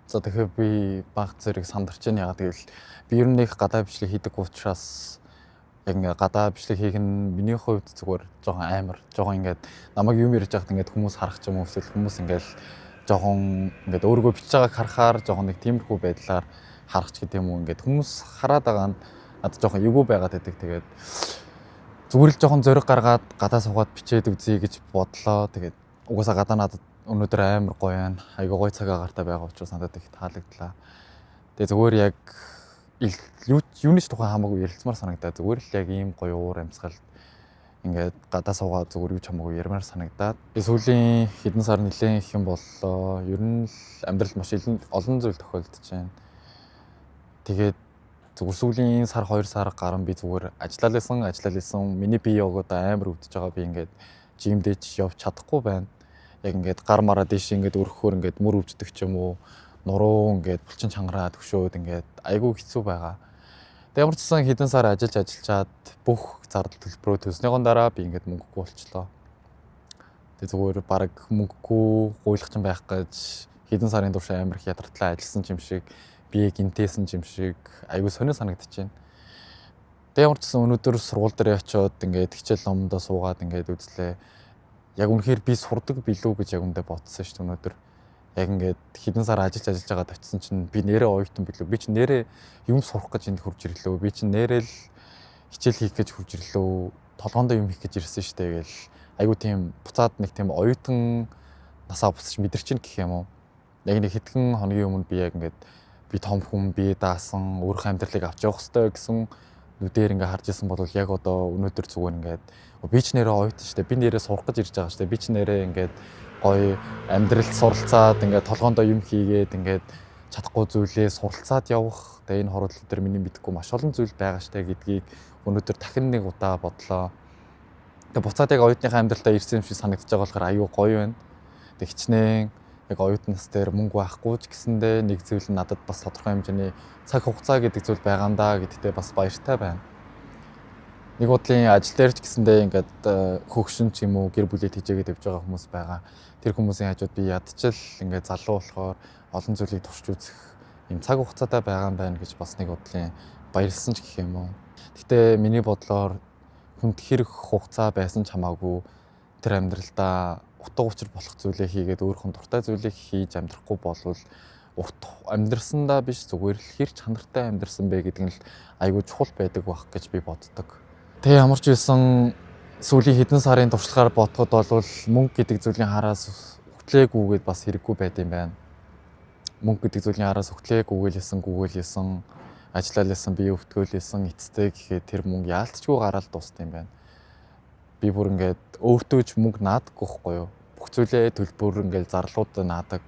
За тэгэхээр би баг зэрэг сандарч байна. Ягаад гэвэл би ер нь нэг гадаа бичлэг хийдэг учраас яг ингээ гадаа бичлэг хийх нь миний хувьд зүгээр жоохон амар. Жоохон ингээд намайг юм ярьж байхад ингээд хүмүүс харах ч юм уу эсвэл хүмүүс ингээл жоохон ингээд өөрийгөө бичиж байгааг харахаар жоохон нэг тиймэрхүү байдлаар харах ч гэдэг юм уу. Ингээд хүмүүс хараад байгаа нь надад жоохон эвгүй байгаад байдаг. Тэгээд зүгээр л жоохон зориг гаргаад гадаа суугаад бичээд үзье гэж бодлоо. Тэгээд угаасаа гадаа надад өнөөдөр амар гоё байна. Айгуу гоё цаг агаартай байгаа учраас надад их таалагдлаа. Тэгээ зүгээр яг юуны ч тухай хамаагүй ярилцмаар санагдаад зүгээр л яг ийм гоё уур амьсгал ингээд гадаа суугаад зүгээр юу ч хамаагүй ярмаар санагдаад. Сүүлийн хэдэн сар нэлээд их юм боллоо. Ер нь л амьдрал маш олон зүйл тохиолдож байна. Тэгээд зүгээр сүүлийн сар 2 сар гарan би зүгээр ажиллалсан. Миний бие одоо амар өвдөж байгаа. Би ингээд жимдэж явж чадахгүй байна. Яг ингээд гар мараа дэш ингээд өрхөхөөр ингээд мөр өвддөг ч юм уу, нуруу ингээд булчин чангараа төвшөөд ингээд айгүй хэцүү байгаа. Тэг ямар ч гэсэн хэдэн сар ажиллаад бүх зардал төлбөрөө төлснөхийн дараа би ингээд мөнгөгүй болчлоо. Тэг зүгээр баг мөнгөгүй гуйлах ч байх гэж хэдэн сарын турш амар их ядартлаа ажилласан юм шиг, бие гинтээсэн юм шиг айгүй сонио санагдчихээн. Тэг ямар ч гэсэн өнөөдөр сургууль дээр очиод ингээд хичээл номдоо суугаад ингээд үзлээ. Яг үнэхээр би сурдаг билүү гэж яг үндэ бодсон шүү дээ өнөөдөр. Яг ингээд хэдэн сар ажиллаж байгаад очисон чинь би нэрээ оюутан билүү. Би чинь нэрээ юм сурах гэж энд хурж ирлээ. Би чинь нэрээ л хичээл хийх гэж хурж ирлээ. Толгоондоо юм хийх гэж ирсэн шүү дээ гэл. Айгу тийм буцаад нэг тийм оюутан насаа бусч мэдэрчин гэх юм уу. Яг нэг хэдхэн хоногийн өмнө би яг ингээд би том хүн бие даасан өөрийнхөө амьдралыг авч явах хэрэгтэй гэсэн нүдээр ингээ харж исэн бол яг одоо өнөөдөр зүгээр ингээд би ч нэрээ оюутан штэ, би нэрээ сурах гэж ирж байгаа штэ, би ч нэрээ ингээд гоё амьдралд суралцаад ингээд толгоондоо юм хийгээд ингээд чадахгүй зүйлээ суралцаад явах. Тэгээ энэ хорвол дээр миний мэдхгүй маш олон зүйл байгаа штэ гэдгийг өнөөдөр дахин нэг удаа бодлоо. Тэгээ буцаад яг оюутныхаа амьдралтаа ирсэн юм шиг санагдаж байгаа болохоор аюу гоё байна. Тэг хичнээн яг оюутан нас дээр мөнгө байхгүй ч гэсэндээ нэг зүйл нь надад бас тодорхой хэмжээний цаг хугацаа гэдэг зүйл байгаандаа гэдэгтээ бас баяртай байна. Нэг бодлын ажил дээр ч гэсэндээ ингээд хөгшин ч юм уу гэр бүлээд хижээгээд явж байгаа хүмүүс байгаа. Тэр хүмүүсийн хажууд би ядчил ингээд залуу болохоор олон зүйлийг турш үзэх юм цаг хугацаатай байгаа юм байна гэж бас нэг бодлын баярлсан ч гэх юм уу. Гэтэ миний бодлоор хүнд хэрэг хугацаа байсан ч хамаагүй тэр амьдралдаа утга учир болох зүйлээ хийгээд өөрийнхөө дуртай зүйлийг хийж амьдрахгүй болвол амьдрсандаа биш зүгээр л хэр чанартай амьдрсан бэ гэдэг нь л айгүй чухал байдаг байх гэж би боддог. Тэгээ ямар ч байсан сүүлийн хэдэн сарын туршлагаар бодоход бол мөнгө гэдэг зүйлийн хараас хөтлээгүйгээд бас хэрэггүй байд юм байна. Мөнгө гэдэг зүйлийн хараас хөтлээгүйгээсэн, ажиллалсан, бие өвтгөөлсэн, эцтэй гэхэд тэр мөнгө яалтчгүй гараад дуусна юм байна. Би бүр ингээд өөртөө ч мөнгө наадаггүй байхгүй юу? Бүх зүйлээ төлбөр ингээд зарлууд наадаг.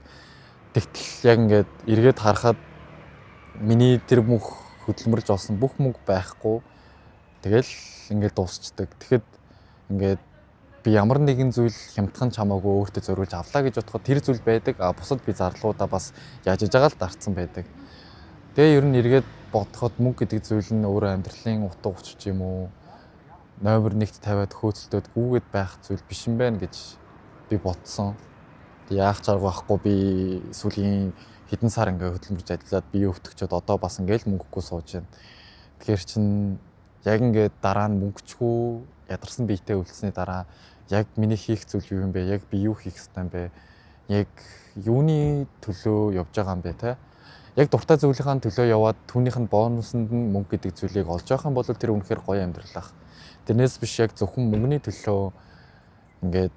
Тэгтэл яг ингээд эргээд харахад миний тэр мөнх хөдөлмөрлж олсон бүх мөнгө байхгүй. Тэгэл ингээд дуусчдаг. Тэгэхэд ингээд би ямар нэгэн зүйл хямдхан чамаагүй өөртөө зориулж авлаа гэж бодоход тэр зүйл байдаг. Бусад би зарлуудаа бас яаж иж байгаа л дарцсан байдаг. Тэгээ ер нь эргээд бодоход мөнгө гэдэг зүйл нь өөрөө амьдралын утга учир юм уу? Номер 1-т тавиад хөөцөлдөөд гүүгээд байх зүйл биш юм байна гэж би бодсон. Яах чарга байхгүй би сүүлийн хэдэн сар ингээд хөдөлмөрж ажиллаад бие өвтгчөөд одоо бас ингээд мөнгөгүй сууж байна. Тэгэхээр чин яг ингээд дараа нь мөнгөчгүй ядарсан биетэй үлдсэний дараа яг миний хийх зүйл юу юм бэ? Яг би юу хийх ёстой юм бэ? Яг юуны төлөө явж байгаа юм бэ те? Яг дуртай зүйлийнхаа төлөө яваад түүнийх нь бонуснд нь мөнгө гэдэг зүйлийг олж авах юм бол тэр үнэхээр гоё амьдрал ах. Тэрнээс биш яг зөвхөн мөнгөний төлөө ингээд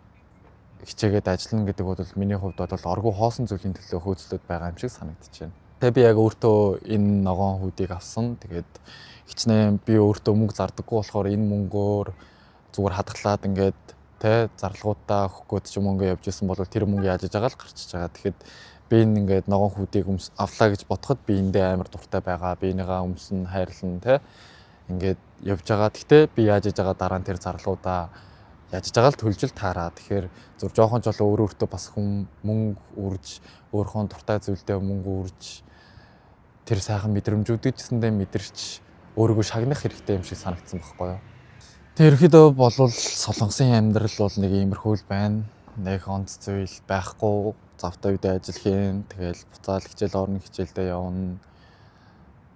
хичээгээд ажиллана гэдэг бол миний хувьд бол оргуу хоосон зүйлийн төлөө хөөцлөд байгаа юм шиг санагдаж байна. Тэгээ би яг өөртөө энэ ногоон хүүдийг авсан. Тэгээд хичнээн би өөртөө мөнгө зардаггүй болохоор энэ мөнгөөр зүгээр хадгалаад ингээд тэ зарлагуудаа өгөхгүйд ч мөнгө явж исэн бол тэр мөнгө яаж иж байгаа л гарчиж байгаа. Тэгэхэд би ингээд ногоон хүүдийг авлаа гэж бодоход би эндээ амар дуртай байгаа. Би энийгээ өмсөн хайрлан тэ ингээд явж байгаа. Гэхдээ би яаж иж байгаа дараа нь тэр зарлуудаа яаж иж байгаа л төлжил таараа. Тэгэхээр зур жоохон ч болоо өөртөө бас хүн мөнгө үрж өөрийнхөө дуртай зүйлдээ мөнгө үрж тэр сайхан мэдрэмжүүдийг гэсэндээ мэдэрч өөрийгөө шагнах хэрэгтэй юм шиг санагдсан байхгүй юу. Тэр ерөөдөө болвол солонгосын амьдрал бол нэг иймэрхүү л байна. Нэг онц зүйл байхгүй завтай үедээ ажил хийн. Тэгэл буцаал хичээл орно, хичээлдээ явна.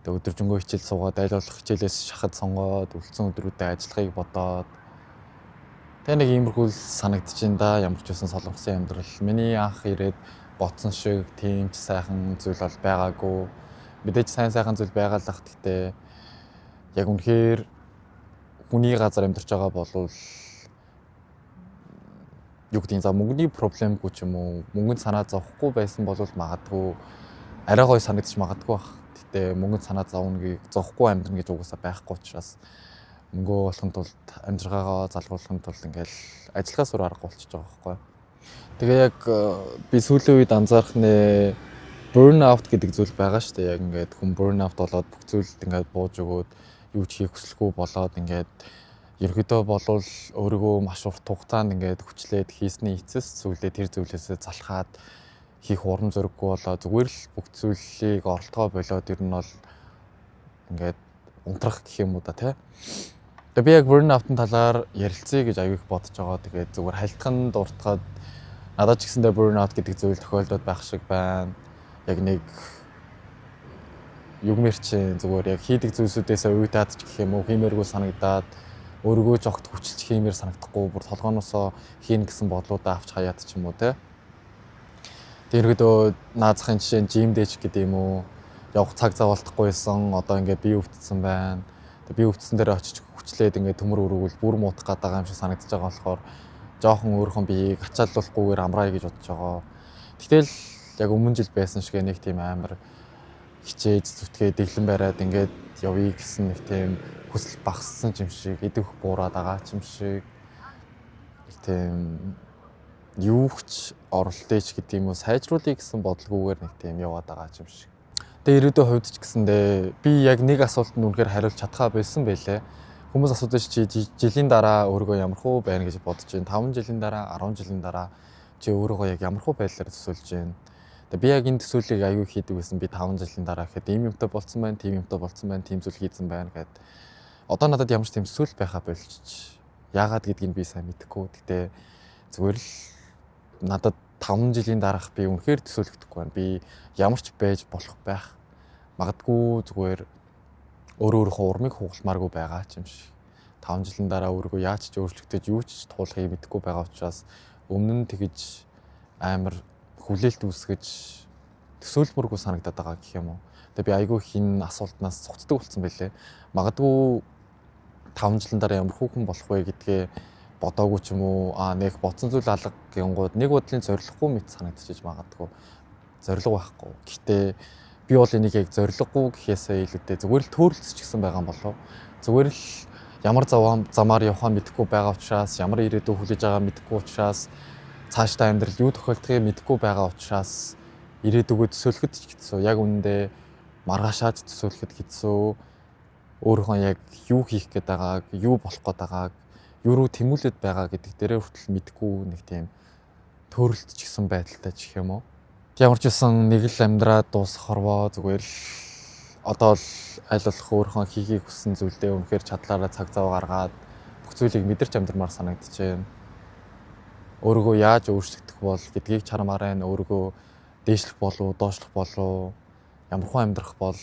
Тэг өдөржингөө хичээл суугаад аль болох хичээлээс шахад сонгоод үлдсэн өдрүүдэд ажиллахыг бодоод тэг нэг иймэрхүү санагдчихээн да. Ямар ч үсэн солонгосын амьдрал миний анх ирээд бодсон шиг тийм ч сайхан зүйл бол байгаагүй. Мэдээж сайн зүйл байгаа л ах. Гэхдээ яг үнэхээр хүний газар амьдарч байгаа болвол юу гэдэг нь за мөнгөний проблемгүй ч юм уу мөнгөнд санаа зовхгүй байсан бол магадгүй арай гой санагдчих магадгүй бах. Гэтэ мөнгөнд санаа зовхгүй амьдрна гэж угаасаа байхгүй учраас мөнгөө болохын тулд амжиргаагаа залгуулахын тулд ингээл ажиллахаас өөр аргагүй болчихж байгаа байхгүй. Тэгээ яг би сүүлийн үед анзаарах нэ burnout гэдэг зүйл байгаа шүү дээ. Яг ингээд хүн burnout болоод бүх зүйлд ингээд бууж өгөөд юу ч хийх хүсэлгүй болоод ингээд ерөөдөө болвол өөрийгөө маш урт хугацаанд ингээд хүчлээд хийсний эцэс зүйлээ тэр зүйлээсээ залхаад хийх урам зориггүй болоо зүгээр л бүх зүйлийг оролтгоо болоод ер нь бол ингээд унтрах гэх юм уу да тий. Тэгээ би яг burnout-ын талаар ярилцъя гэж аягүй их бодож байгаа. Тэгээд зүгээр хальтхан дуртахад надад ч гэсэндээ burnout гэдэг зүйл тохиолдоод байх шиг байна. Яг нэг югмэр чинь зүгээр яг хийдэг зүйлсүүдээс уйтаад ч гэх юм уу хиймээргүй санагдаад өөрийгөө ч огт хүчилж хиймээр санагдахгүй бүр толгооноосоо хийн гэсэн бодлуудаа авч хаяад ч юм уу те. Тэргэдөө наазахын жишээ нь жимдээч гэдэг юм уу явах цаг зав болтохгүйсэн одоо ингээд бие өвдсөн байна. Тэг бие өвдсөн дээр очиж хүчлээд ингээд төмөр өргөвөл бүр муутах гэдэг юм шиг санагдаж байгаа болохоор жоохон өөрхөн биеийг ачааллуулахгүйгээр амраа гэж бодож байгаа. Тэгтэл яг өмнө жил байсан шиг нэг тийм амар хичээж зүтгээ дэглэн бариад ингээд явъя гэсэн нэг тийм хүсэл багассан юм шиг идэх буураад байгаа юм шиг тийм юуч оролтойч гэдэг юм уу сайжруулъя гэсэн бодлогоогоор нэг тийм яваад байгаа юм шиг. Тэгээ ирээдүйн хувьд ч гэсэндээ би яг нэг асуултанд үнэхээр хариулж чадхаа байсан байлээ. Хүмүүс асуудаг чи жилийн дараа өөрийгөө ямархуу байна гэж бодож байна. 5 жилийн дараа, 10 жилийн дараа чи өөрийгөө яг ямархуу байдлаар төсөөлж байна. Тэгээ би яг энэ төсөөллийг аягүй хийдэг байсан. Би 5 жилийн дараа гэхэд ийм юмтай болцсон байна, тийм юмтай болцсон байна, тийм зүйл хийсэн байна гэд. Одоо надад ямар ч тийм төсөөл байхаа болчих. Яагаад гэдгийг би сайн мэдэхгүй. Гэтэ зүгээр л надад 5 жилийн дараах би үнэхээр төсөөлөгдөхгүй байна. Би ямар ч байж болох байх. Магадгүй зүгээр өөрийнхөө урмыг хугалмааргүй байгаа юм шиг. 5 жилийн дараа өөрийгөө яаж ч өөрчлөгдөж юу ч туулахыг мэдэхгүй байгаа учраас өмнө нь тэгж амар хүлээлт үүсгэж төсөөлмөргүй санагдаад байгаа гэх юм уу. Тэгээ би айгүй хин асуултнаас цогцдог болсон байлээ. Магадгүй 5 жилийн дараа ямар хүүхэн болох вэ гэдгээ бодоогүй ч юм уу. Нэг бодсон зүйл алга гингууд нэг бодлын зориггүй мэт санагдчихэж магадгүй. Зориг байхгүй. Гэхдээ би бол энийг яг зориггүй гэхээсээ илүүтэй зүгээр л төөрөлцөж гисэн байгаа юм болов. Зүгээр л ямар замаар явахаа мэдэхгүй байгаа учраас, ямар ирээдүй хүлээж байгаа мэдэхгүй учраас, цаашдаа амьдрал юу тохиолдохыг мэдэхгүй байгаа учраас ирээдүгөө төсөөлөхөд ч хэцүү. Яг үүндээ маргаашаад төсөөлөхөд хэцүү. Өөрийнхөө яг юу хийх гээд байгааг, юу болох гээд байгааг, юу руу тэмүүлээд байгаа гэдэг дээрээ хүртэл мэдэхгүй нэг тийм төөрөлтөж гисэн байдалтай ч гэх юм уу. Ямар ч үсэн нэг л амьдраад дуусах хорвоо зүгээр л одоо л аль болох өөрийнхөө хийхийг хүссэн зүйлдээ үнэхээр чадлаараа цаг зав гаргаад бүх зүйлийг мэдэрч амьдрмаар санагдчихээн. Өөрийгөө яаж өөрчлөгдөх бол гэдгийг чармаар байна. Өөрийгөө дээшлэх болов, доошлох болов, ямархуу амьдрах бол,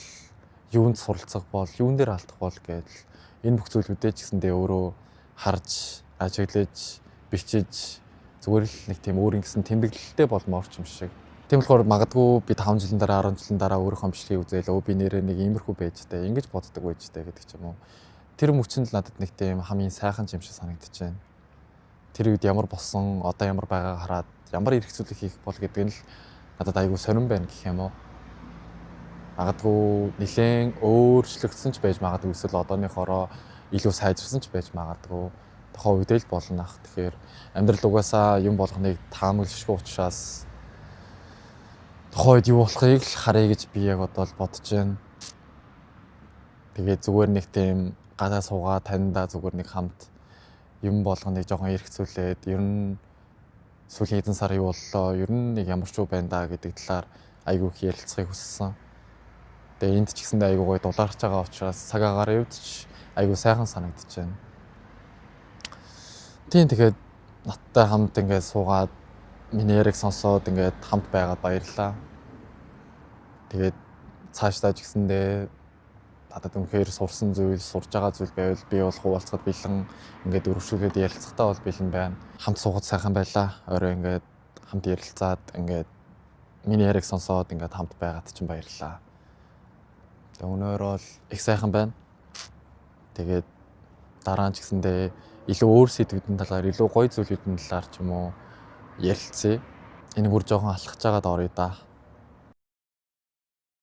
юунд суралцах бол, юун дээр алдах бол гэдэл энэ бүх зүйлүүдээ ч гэсэндээ өөрөө харж, ажиглаж, бичиж зүгээр л нэг тийм өөр ингэсэн тэмдэглэлтэй болмоор ч юм шиг. Тийм болохоор магадгүй би 5 жилийн дараа 10 жилийн дараа өөрийнхөө бичлэгийг үзээл би нэрээ нэг иймэрхүү байж таа ингэж боддог байж таа гэдэг ч юм уу. Тэр мөчөнд л надад нэг тийм хамгийн сайхан юм шиг санагдаж байна. Тэр үед ямар болсон, одоо ямар байгааг хараад ямар эрх зүйлийг хийх бол гэдэг нь л надад айгүй сонирн байна гэх юм уу. Магадгүй нэлээд өөрчлөгдсөн ч байж магадгүй эсвэл одооныхороо илүү сайжирсан ч байж магадгүй. Тохоо үедээ л болно ах. Тэгэхээр амьдрал угаасаа юм болгоныг таамаглашгүй учраас тохойд юу болохыг л харъя гэж би яг одоо л бодож байна. Тэгээд зүгээр нэг тийм гадаа суугаа таньдаа зүгээр нэг хамт юм болгоныг жоохон эргцүүлээд ер нь сүүлийн хэдэн сар юу боллоо, ер нь нэг ямар ч юу байна да гэдэг талаар айгүй их ярилцахыг хүссэн. Тэгээд энд ч гэсэндээ айгүй гоё дулаарч байгаа учраас цаг агаар явдч айгүй сайхан санагдаж байна. Тийм тэгээд надтай хамт ингээд суугаад миний яриг сонсоод ингээд хамт байгаад баярлалаа. Тэгээд цаашдаа ч гэсэндээ надад үнэхээр сурсан зүйл, сурж байгаа зүйл байвал би бол хуваалцахад бэлэн, ингээд өргөжүүлээд ярилцахтаа бол бэлэн байна. Хамт суугаад сайхан байлаа. Орой ингээд хамт ярилцаад ингээд миний яриг сонсоод ингээд хамт байгаад чинь баярлалаа. Тэгээд өнөөр бол их сайхан байна. Тэгээд дараа нь ч гэсэндээ илүү өөр сэдвүүдийн талаар, илүү гоё зүйлүүдийн талаар ч юм уу ярилцъя. Энийг бүр жоохон алхаж байгаад орё да.